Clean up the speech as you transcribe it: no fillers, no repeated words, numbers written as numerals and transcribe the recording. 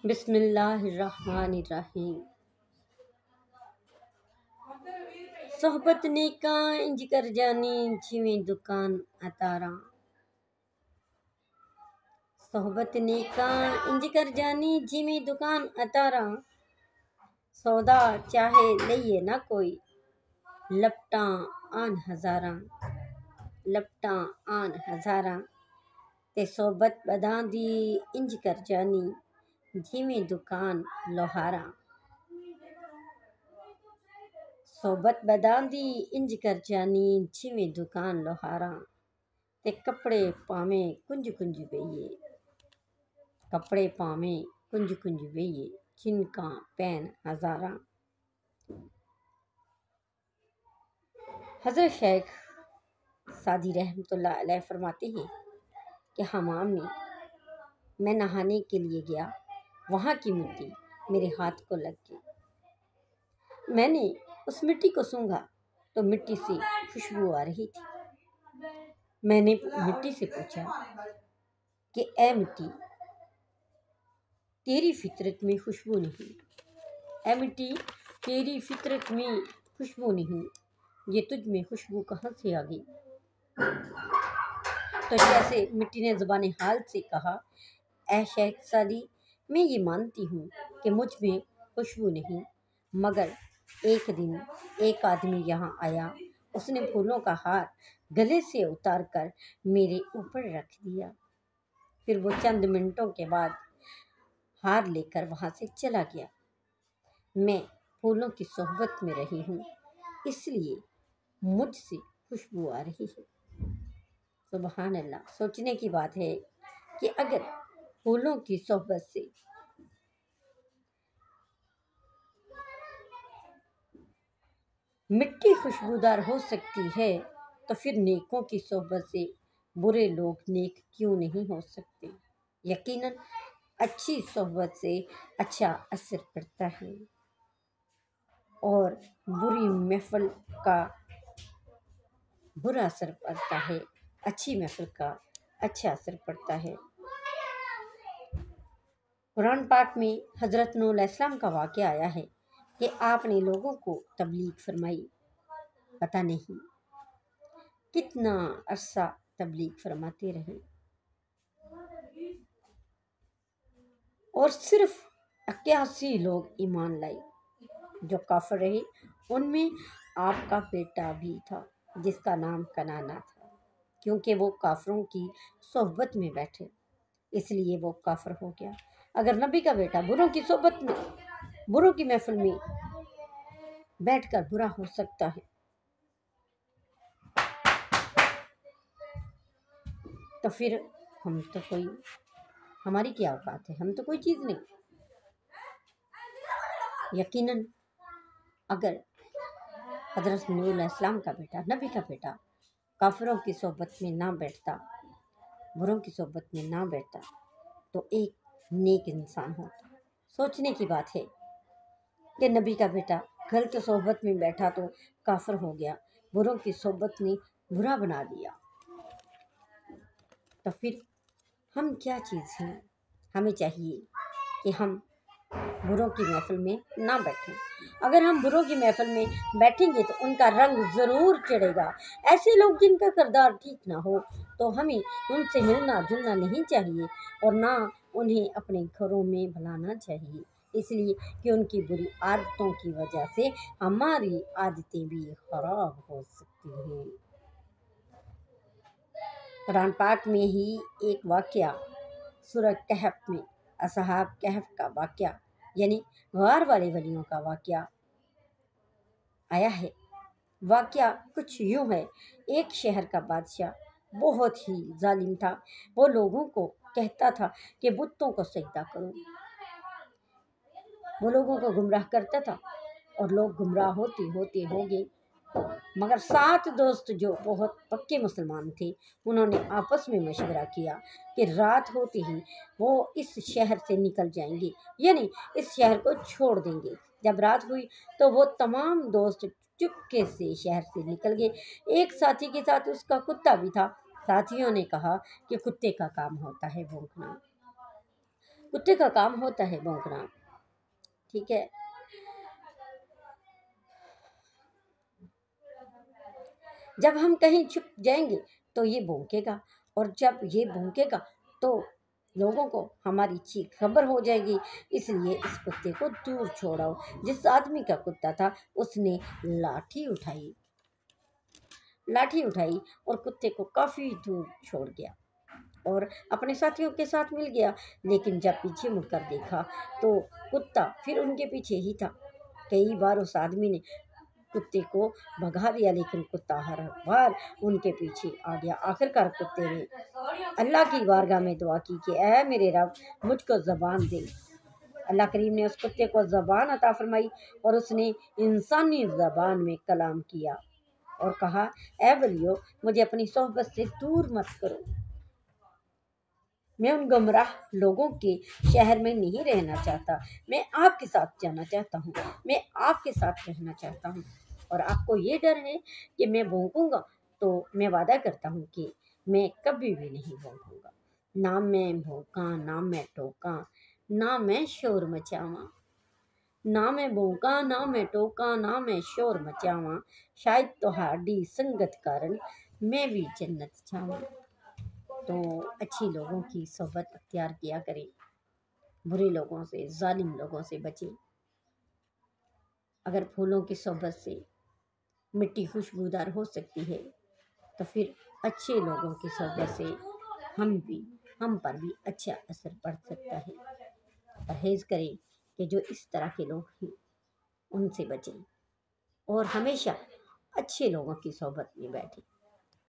بسم اللہ الرحمن الرحیم۔ صحبت نیکاں انج کر جانی جویں دکان اتاراں۔ صحبت نیکاں انج کر جانی جویں دکان اتاراں۔ سودا چاہے لئیے نہ کوئی لپٹاں آن ہزاراں۔ لپٹاں آن ہزاراں تے صحبت بداں دی انج کر جانی جویں دکان لوہاراں۔ صحبت بداں دی انج کر جانی جویں دکان لوہاراں تے کپڑے پاویں کنج کنج ویئے۔ کپڑے پاویں کنج کنج ویئے چنکاں پین ہزاراں۔ حضرت شیخ سعدی رحمۃ اللہ علیہ فرماتے ہیں کہ حمام میں نہانے کے لیے گیا، وہاں کی مٹی میرے ہاتھ کو لگ گئی۔ میں نے اس مٹی کو سونگھا تو مٹی سے خوشبو آ رہی تھی۔ میں نے مٹی سے پوچھا کہ اے مٹی، تیری فطرت میں خوشبو نہیں، اے مٹی تیری فطرت میں خوشبو نہیں، یہ تجھ میں خوشبو کہاں سے آ گئی؟ تو جیسے مٹی نے زبان حال سے کہا، اے شیخ سعدی، میں یہ مانتی ہوں کہ مجھ میں خوشبو نہیں، مگر ایک دن ایک آدمی یہاں آیا، اس نے پھولوں کا ہار گلے سے اتار کر میرے اوپر رکھ دیا، پھر وہ چند منٹوں کے بعد ہار لے کر وہاں سے چلا گیا۔ میں پھولوں کی صحبت میں رہی ہوں، اس لیے مجھ سے خوشبو آ رہی ہے۔ سبحان اللہ! سوچنے کی بات ہے کہ اگر پھولوں کی صحبت سے مٹی خوشبودار ہو سکتی ہے تو پھر نیکوں کی صحبت سے برے لوگ نیک کیوں نہیں ہو سکتے؟ یقیناً اچھی صحبت سے اچھا اثر پڑتا ہے اور بری محفل کا برا اثر پڑتا ہے، اچھی محفل کا اچھا اثر پڑتا ہے۔ قرآن پاک میں حضرت نوح علیہ السلام کا واقعہ آیا ہے کہ آپ نے لوگوں کو تبلیغ فرمائی، پتہ نہیں کتنا عرصہ تبلیغ فرماتے رہے اور صرف 81 لوگ ایمان لائے جو کافر رہے۔ ان میں آپ کا بیٹا بھی تھا جس کا نام کنانا تھا، کیونکہ وہ کافروں کی صحبت میں بیٹھے اس لیے وہ کافر ہو گیا۔ اگر نبی کا بیٹا بروں کی صحبت میں، بروں کی محفل میں بیٹھ کر برا ہو سکتا ہے تو پھر ہماری کیا اوقات ہے؟ ہم تو کوئی چیز نہیں۔ یقیناً اگر حضرت نوح علیہ السلام کا بیٹا، نبی کا بیٹا کافروں کی صحبت میں نہ بیٹھتا، بروں کی صحبت میں نہ بیٹھتا تو ایک نیک انسان ہوتا۔ سوچنے کی بات ہے کہ نبی کا بیٹا غلط صحبت میں بیٹھا تو کافر ہو گیا، بروں کی صحبت نے برا بنا دیا، تو پھر ہم کیا چیز ہیں؟ ہمیں چاہیے کہ ہم بروں کی محفل میں نہ بیٹھیں۔ اگر ہم بروں کی محفل میں بیٹھیں گے تو ان کا رنگ ضرور چڑھے گا۔ ایسے لوگ جن کا کردار ٹھیک نہ ہو تو ہمیں ان سے ملنا جلنا نہیں چاہیے اور نہ انہیں اپنے گھروں میں بلانا چاہیے، اس لیے کہ ان کی بری عادتوں کی وجہ سے ہماری عادتیں بھی خراب ہو سکتی ہیں۔ قرآن پاک میں ہی ایک واقعہ سورہ کہف میں اصحاب کہف کا واقعہ یعنی غار والے ولیوں کا واقعہ آیا ہے۔ واقعہ کچھ یوں ہے، ایک شہر کا بادشاہ بہت ہی ظالم تھا۔ وہ لوگوں کو کہتا تھا کہ بتوں کو سجدہ کرو، وہ لوگوں کو گمراہ کرتا تھا اور لوگ گمراہ ہوتے ہوتے ہو گئے، مگر 7 دوست جو بہت پکے مسلمان تھے انہوں نے آپس میں مشورہ کیا کہ رات ہوتے ہی وہ اس شہر سے نکل جائیں گے، یعنی اس شہر کو چھوڑ دیں گے۔ جب رات ہوئی تو وہ تمام دوست چپکے سے شہر سے نکل گئے۔ ایک ساتھی کے ساتھ اس کا کتا بھی تھا۔ ساتھیوں نے کہا کہ کتے کا کام ہوتا ہے بھونکنا، کتے کا کام ہوتا ہے بھونکنا، ٹھیک ہے۔ جب ہم کہیں چھپ جائیں گے تو یہ بھونکے گا، اور جب یہ بھونکے گا تو لوگوں کو ہماری چیخ خبر ہو جائے گی، اس لیے اس کتے کو دور چھوڑاؤ۔ جس آدمی کا کتا تھا اس نے لاٹھی اٹھائی اور کتے کو کافی دور چھوڑ گیا اور اپنے ساتھیوں کے ساتھ مل گیا، لیکن جب پیچھے مڑ کر دیکھا تو کتا پھر ان کے پیچھے ہی تھا۔ کئی بار اس آدمی نے کتے کو بھگا دیا، لیکن کتا ہر بار ان کے پیچھے آ گیا۔ آخر کار کتے نے اللہ کی بارگاہ میں دعا کی کہ اے میرے رب، مجھ کو زبان دے۔ اللہ کریم نے اس کتے کو زبان عطا فرمائی اور اس نے انسانی زبان میں کلام کیا اور کہا، اے ولیو، مجھے اپنی صحبت سے دور مت کرو، میں ان گمراہ لوگوں کے شہر میں نہیں رہنا چاہتا، میں آپ کے ساتھ جانا چاہتا ہوں، میں آپ کے ساتھ رہنا چاہتا ہوں۔ اور آپ کو یہ ڈر ہے کہ میں بھونکوں گا، تو میں وعدہ کرتا ہوں کہ میں کبھی بھی نہیں بھونکوں گا، نہ میں بھونکاں، نہ میں ٹوکاں، نہ میں شور مچاواں، نہ میں بھونکاں، نہ میں ٹوکاں، نہ میں شور مچاواں، شاید تہاڈی سنگت کارن میں بھی جنت جاواں۔ تو اچھی لوگوں کی صحبت اختیار کیا کریں، برے لوگوں سے، ظالم لوگوں سے بچیں۔ اگر پھولوں کی صحبت سے مٹی خوشبودار ہو سکتی ہے تو پھر اچھے لوگوں کی صحبت سے ہم پر بھی اچھا اثر پڑ سکتا ہے۔ پرہیز کریں کہ جو اس طرح کے لوگ ہیں ان سے بچیں اور ہمیشہ اچھے لوگوں کی صحبت میں بیٹھیں۔